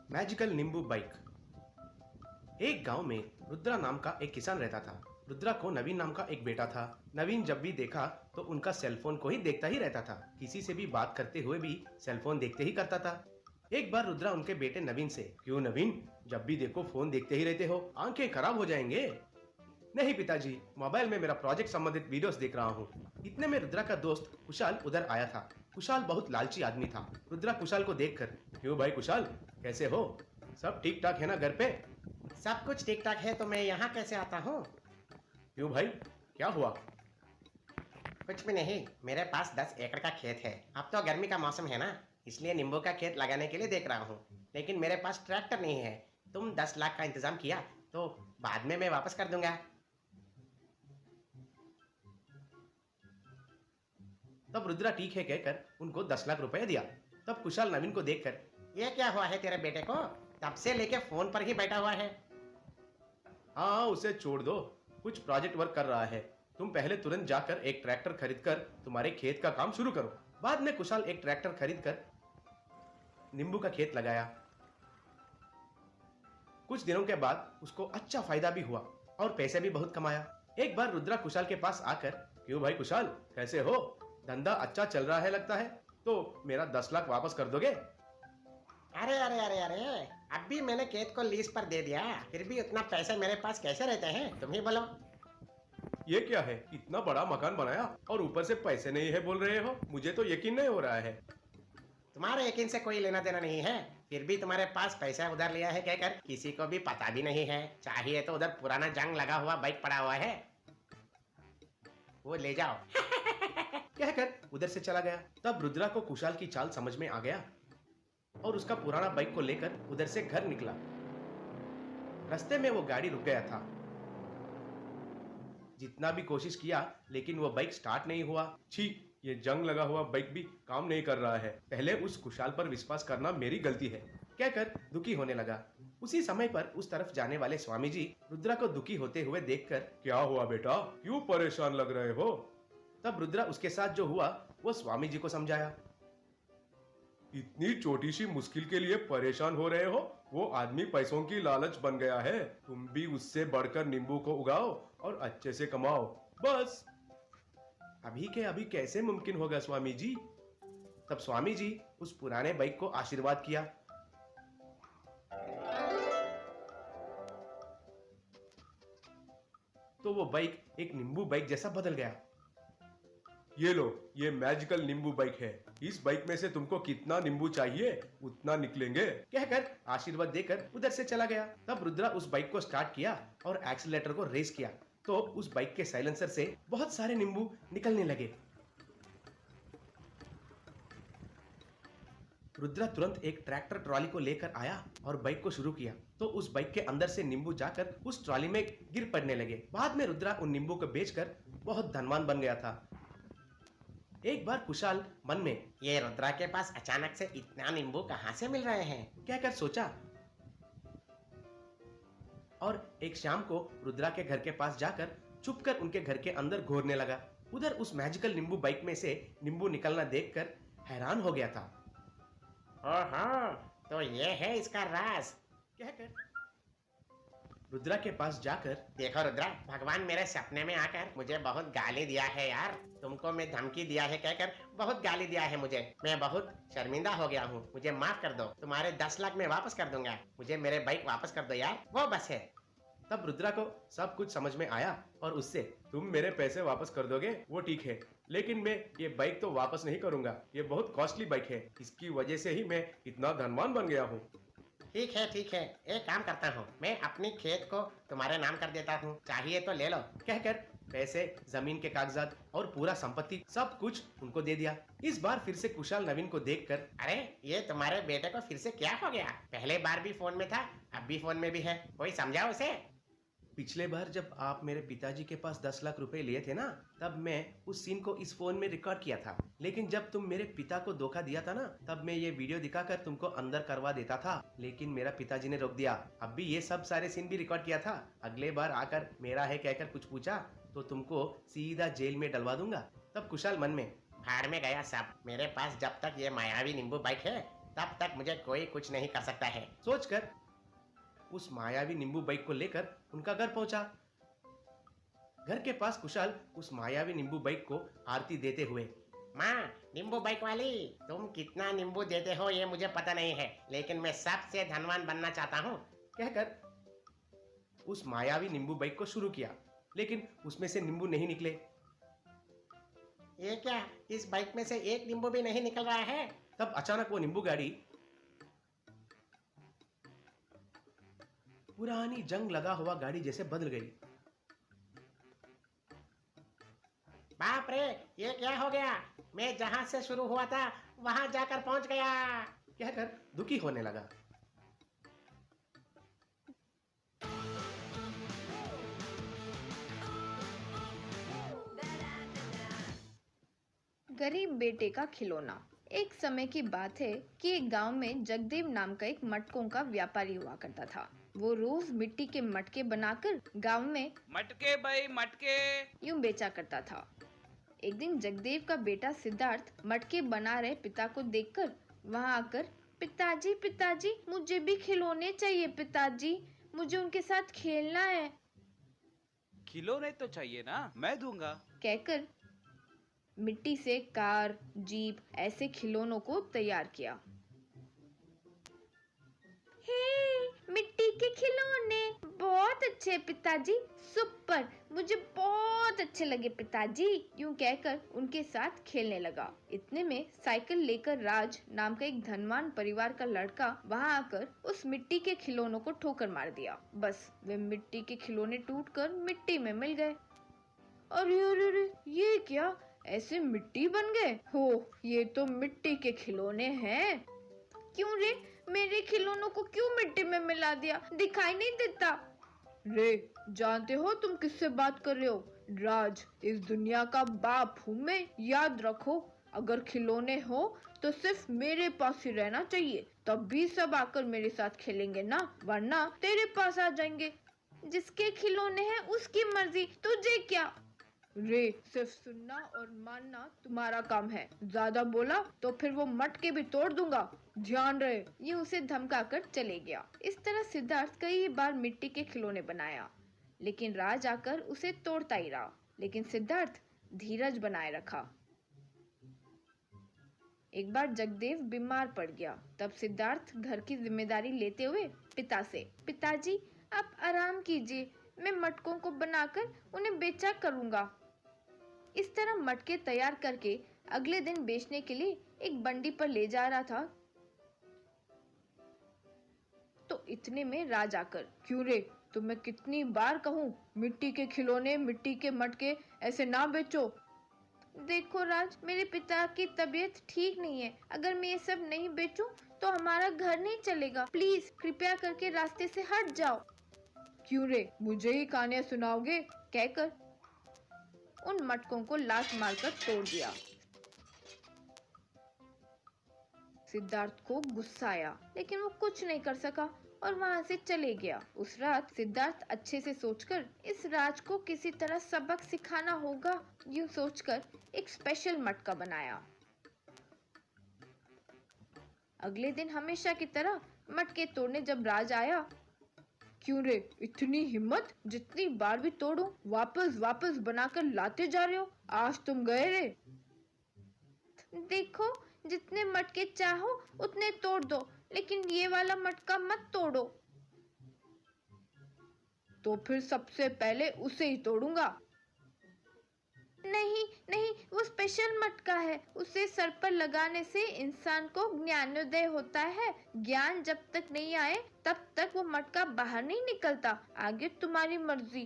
Magical नींबू bike. एक गांव में रुद्रा नाम का एक किसान रहता था। रुद्रा को नवीन नाम का एक बेटा था। नवीन जब भी देखा तो उनका सेलफोन को ही देखता ही रहता था। किसी से भी बात करते हुए भी सेलफोन देखते ही करता था। एक बार रुद्रा उनके बेटे नवीन से, क्यों नवीन, जब भी देखो फोन देखते ही रहते हो, आंखें खराब हो जाएंगे। नहीं पिताजी, मोबाइल में मेरा प्रोजेक्ट संबंधित वीडियोस देख रहा हूँ। इतने में रुद्रा का दोस्त कुशाल उधर आया था। कुशाल बहुत लालची आदमी था। रुद्रा कुशाल को देखकर, क्यों भाई कुशाल, कैसे हो, सब ठीक ठाक है ना घर पे? सब कुछ ठीक ठाक है, तो मैं यहाँ कैसे आता हूँ? क्यों भाई, क्या हुआ? कुछ भी नहीं, मेरे पास 10 एकड़ का खेत है। अब तो गर्मी का मौसम है ना, इसलिए नींबू का खेत लगाने के लिए देख रहा हूँ। लेकिन मेरे पास ट्रैक्टर नहीं है। तुम 10 लाख का इंतजाम किया तो बाद में मैं वापस कर दूंगा। तब रुद्रा ठीक है कहकर उनको 10 लाख रुपए दिया। तब कुशाल नवीन को देखकर, ये क्या हुआ है तेरे बेटे को? तब से लेके फोन पर ही बैठा हुआ है। हाँ उसे छोड़ दो, कुछ प्रोजेक्ट वर्क कर रहा है। तुम पहले तुरंत जाकर एक ट्रैक्टर खरीद कर तुम्हारे खेत का काम शुरू करो। बाद में कुशाल एक ट्रैक्टर खरीद कर नींबू का खेत लगाया। कुछ दिनों के बाद उसको अच्छा फायदा भी हुआ और पैसे भी बहुत कमाया। एक बार रुद्रा कुशाल के पास आकर, क्यों भाई कुशाल, कैसे हो, धंधा अच्छा चल रहा है लगता है, तो मेरा 10 लाख वापस कर दोगे? अरे अरे अरे अरे, अब भी मैंने खेत को लीज पर दे दिया, फिर भी उतना पैसे मेरे पास कैसे रहते हैं, तुम ही बोलो। ये क्या है, इतना बड़ा मकान बनाया और ऊपर से पैसे नहीं है बोल रहे हो? मुझे तो यकीन नहीं हो रहा है। तुम्हारे यकीन से कोई लेना देना नहीं है, फिर भी तुम्हारे पास पैसा उधार लिया है कहकर किसी को भी पता भी नहीं है। चाहिए तो उधर पुराना जंग लगा हुआ बाइक पड़ा हुआ है, वो ले जाओ। कहकर उधर से चला गया। तब रुद्रा को कुशाल की चाल समझ में आ गया और उसका पुराना बाइक को लेकर उधर से घर निकला। रास्ते में वो गाड़ी रुक गया था। जितना भी कोशिश किया लेकिन वो बाइक स्टार्ट नहीं हुआ। छी, ये जंग लगा हुआ बाइक भी काम नहीं कर रहा है। पहले उस कुशाल पर विश्वास करना मेरी गलती है, कहकर दुखी होने लगा। उसी समय पर उस तरफ जाने वाले स्वामी जी रुद्रा को दुखी होते हुए देखकर, क्या हुआ बेटा, क्यों परेशान लग रहे हो? तब रुद्रा उसके साथ जो हुआ वो स्वामी जी को समझाया। इतनी छोटी सी मुश्किल के लिए परेशान हो रहे हो? वो आदमी पैसों की लालच बन गया है। तुम भी उससे बढ़कर नींबू को उगाओ और अच्छे से कमाओ, बस। अभी के अभी कैसे मुमकिन होगा स्वामी जी? तब स्वामी जी उस पुराने बाइक को आशीर्वाद किया। तो वो बाइक एक नींबू बाइक जैसा बदल गया। ये लो, ये मैजिकल नींबू बाइक है। इस बाइक में से तुमको कितना नींबू चाहिए उतना निकलेंगे, कहकर आशीर्वाद देकर उधर से चला गया। तब रुद्रा उस बाइक को स्टार्ट किया और एक्सीलरेटर को रेस किया तो उस बाइक के साइलेंसर से बहुत सारे नींबू निकलने लगे। रुद्रा तुरंत एक ट्रैक्टर ट्रॉली को लेकर आया और बाइक को शुरू किया तो उस बाइक के अंदर से नींबू जाकर उस ट्रॉली में गिर पड़ने लगे। बाद में रुद्रा उन नींबू को बेचकर बहुत धनवान बन गया था। एक बार कुशाल मन में, ये रुद्रा के पास अचानक से इतना नींबू कहाँ से मिल रहे हैं, कहकर सोचा और एक शाम को रुद्रा के घर के पास जाकर छुपकर उनके घर के अंदर घोरने लगा। उधर उस मैजिकल नींबू बाइक में से नींबू निकलना देखकर हैरान हो गया था। ओहो, तो ये है इसका राज, कहकर रुद्रा के पास जाकर, देखो रुद्रा, भगवान मेरे सपने में आकर मुझे बहुत गाली दिया है यार। तुमको मैं धमकी दिया है कहकर बहुत गाली दिया है मुझे। मैं बहुत शर्मिंदा हो गया हूँ, मुझे माफ कर दो। तुम्हारे 10 लाख मैं वापस कर दूंगा, मुझे मेरे बाइक वापस कर दो यार, वो बस है। तब रुद्रा को सब कुछ समझ में आया और उससे, तुम मेरे पैसे वापस कर दोगे वो ठीक है, लेकिन मैं ये बाइक तो वापस नहीं करूंगा। ये बहुत कॉस्टली बाइक है, इसकी वजह से ही मैं इतना धनवान बन गया हूँ। ठीक है ठीक है, एक काम करता हूँ, मैं अपनी खेत को तुम्हारे नाम कर देता हूँ, चाहिए तो ले लो, कहकर पैसे, जमीन के कागजात और पूरा संपत्ति सब कुछ उनको दे दिया। इस बार फिर से कुशाल नवीन को देखकर, अरे ये तुम्हारे बेटे को फिर से क्या हो गया? पहले बार भी फोन में था, अब भी फोन में भी है, कोई समझाओ उसे। पिछले बार जब आप मेरे पिताजी के पास 10 लाख रुपए लिए थे ना, तब मैं उस सीन को इस फोन में रिकॉर्ड किया था। लेकिन जब तुम मेरे पिता को धोखा दिया था ना, तब मैं ये वीडियो दिखाकर तुमको अंदर करवा देता था, लेकिन मेरा पिताजी ने रोक दिया। अब भी ये सब सारे सीन भी रिकॉर्ड किया था। अगले बार आकर मेरा है कहकर कुछ पूछा तो तुमको सीधा जेल में डलवा दूंगा। तब कुशाल मन में, भाड़ में गया सब, मेरे पास जब तक ये मायावी नींबू बाइक है तब तक मुझे कोई कुछ नहीं कर सकता है। सोचकर उस मायावी नींबू बाइक को लेकर उनका घर पहुंचा। घर के पास कुशाल उस मायावी नींबू बाइक को आरती देते हुए, माँ, नींबू बाइक वाली, तुम कितना नींबू देते हो ये मुझे पता नहीं है, लेकिन मैं सबसे धनवान बनना चाहता हूँ। कहकर उस मायावी नींबू बाइक को शुरू किया, लेकिन उसमें से नींबू नहीं निकले। ये क्या, इस बाइक में से एक नींबू भी नहीं निकल रहा है। तब अचानक वो नींबू गाड़ी पुरानी जंग लगा हुआ गाड़ी जैसे बदल गई। बाप रे, ये क्या हो गया? मैं जहाँ से शुरू हुआ था वहां जाकर पहुंच गया। कहकर दुखी होने लगा। गरीब बेटे का खिलौना। एक समय की बात है कि एक गांव में जगदेव नाम का एक मटकों का व्यापारी हुआ करता था। वो रोज मिट्टी के मटके बनाकर गांव में मटके भाई मटके। यूं बेचा करता था। एक दिन जगदेव का बेटा सिद्धार्थ मटके बना रहे पिता को देखकर वहां आकर, पिताजी पिताजी मुझे भी खिलौने चाहिए पिताजी, मुझे उनके साथ खेलना है, खिलौने तो चाहिए ना, मैं दूंगा। कहकर मिट्टी से कार, जीप ऐसे खिलौनों को तैयार किया। हे, मिट्टी के खिलौने बहुत अच्छे पिताजी, सुपर, मुझे बहुत अच्छे लगे पिताजी, यूं कहकर उनके साथ खेलने लगा। इतने में साइकिल लेकर राज नाम का एक धनवान परिवार का लड़का वहां आकर उस मिट्टी के खिलौनों को ठोकर मार दिया। बस वे मिट्टी के खिलौने टूटकर मिट्टी में मिल गए। अरे अरे अरे, ये क्या, ऐसे मिट्टी बन गए हो? ये तो मिट्टी के खिलौने हैं। क्यों रे, मेरे खिलौनों को क्यों मिट्टी में मिला दिया? दिखाई नहीं देता। रे, जानते हो तुम किससे बात कर रहे हो? राज, इस दुनिया का बाप हूँ मैं, याद रखो। अगर खिलौने हो तो सिर्फ मेरे पास ही रहना चाहिए, तब भी सब आकर मेरे साथ खेलेंगे ना, वरना तेरे पास आ जाएंगे। जिसके खिलौने हैं उसकी मर्जी, तुझे क्या? रे, सिर्फ सुनना और मानना तुम्हारा काम है, ज्यादा बोला तो फिर वो मटके भी तोड़ दूंगा, ध्यान रहे। ये उसे धमकाकर चले गया। इस तरह सिद्धार्थ कई बार मिट्टी के खिलौने बनाया, लेकिन राज आकर उसे तोड़ता ही रहा। लेकिन सिद्धार्थ धीरज बनाए रखा। एक बार जगदेव बीमार पड़ गया। तब सिद्धार्थ घर की जिम्मेदारी लेते हुए पिता से, पिताजी आप आराम कीजिए, मैं मटकों को बनाकर उन्हें बेचा करूंगा। इस तरह मटके तैयार करके अगले दिन बेचने के लिए एक बंडी पर ले जा रहा था। तो इतने में राज आकर, क्यों रे, तुम्हें कितनी बार कहूँ, मिट्टी के खिलौने, मिट्टी के मटके ऐसे ना बेचो। देखो राज, मेरे पिता की तबीयत ठीक नहीं है, अगर मैं ये सब नहीं बेचूं तो हमारा घर नहीं चलेगा, प्लीज कृपया करके रास्ते से हट जाओ। क्यों रे, मुझे ही कहानियां सुनाओगे? कहकर उन मटकों को लात मारकर तोड़ दिया। सिद्धार्थ को गुस्सा आया, लेकिन वो कुछ नहीं कर सका और वहां से चले गया। उस रात सिद्धार्थ अच्छे से सोचकर इस राज को किसी तरह सबक सिखाना होगा, यूं सोचकर एक स्पेशल मटका बनाया। अगले दिन हमेशा की तरह मटके तोड़ने जब राज आया, क्यों रे, इतनी हिम्मत, जितनी बार भी तोड़ूं वापस वापस बनाकर लाते जा रहे हो, आज तुम गए रे। देखो, जितने मटके चाहो उतने तोड़ दो, लेकिन ये वाला मटका मत तोड़ो। तो फिर सबसे पहले उसे ही तोड़ूंगा। नहीं नहीं, वो स्पेशल मटका है, उसे सर पर लगाने से इंसान को ज्ञानोदय होता है। ज्ञान जब तक नहीं आए तब तक वो मटका बाहर नहीं निकलता, आगे तुम्हारी मर्जी।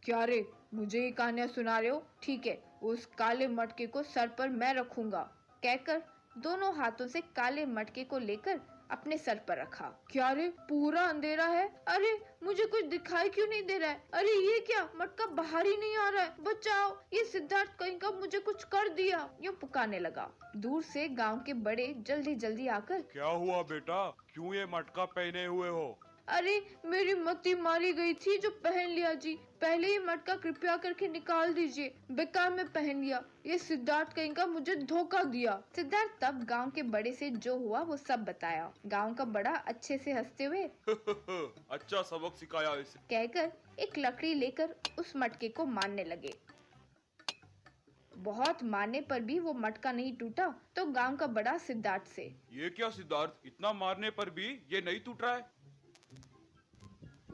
क्या रे, मुझे ही कहानियां सुना रहे हो? ठीक है, उस काले मटके को सर पर मैं रखूंगा। कहकर दोनों हाथों से काले मटके को लेकर अपने सर पर रखा। क्या रे, पूरा अंधेरा है, अरे मुझे कुछ दिखाई क्यों नहीं दे रहा है? अरे ये क्या, मटका बाहर ही नहीं आ रहा है, बचाओ, ये सिद्धार्थ कहीं का मुझे कुछ कर दिया, यूं पुकारने लगा। दूर से गांव के बड़े जल्दी जल्दी आकर, क्या हुआ बेटा, क्यों ये मटका पहने हुए हो? अरे मेरी मती मारी गई थी जो पहन लिया जी। पहले ही मटका कृपया करके निकाल दीजिए, बेकार में पहन लिया। ये सिद्धार्थ कहीं का मुझे धोखा दिया। सिद्धार्थ तब गांव के बड़े से जो हुआ वो सब बताया। गांव का बड़ा अच्छे से हंसते हुए अच्छा सबक सिखाया इसे। कहकर एक लकड़ी लेकर उस मटके को मारने लगे। बहुत मारने पर भी वो मटका नहीं टूटा तो गांव का बड़ा सिद्धार्थ से, ये क्या सिद्धार्थ, इतना मारने पर भी ये नहीं टूट रहा है?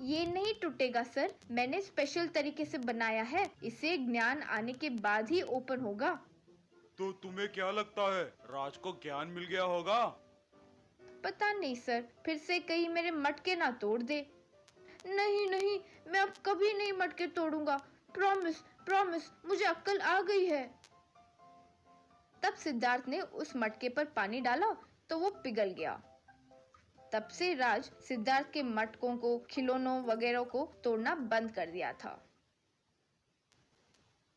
ये नहीं टूटेगा सर, मैंने स्पेशल तरीके से बनाया है। इसे ज्ञान आने के बाद ही ओपन होगा। तो तुम्हें क्या लगता है, राज को ज्ञान मिल गया होगा? पता नहीं सर, फिर से कहीं मेरे मटके ना तोड़ दे। नहीं नहीं, मैं अब कभी नहीं मटके तोड़ूंगा। प्रॉमिस प्रॉमिस, मुझे अक्ल आ गई है। तब सिद्धार्थ ने उस मटके पर पानी डाला तो वो पिघल गया। तब से राज सिद्धार्थ के मटकों को, खिलौनों वगैरह को तोड़ना बंद कर दिया था।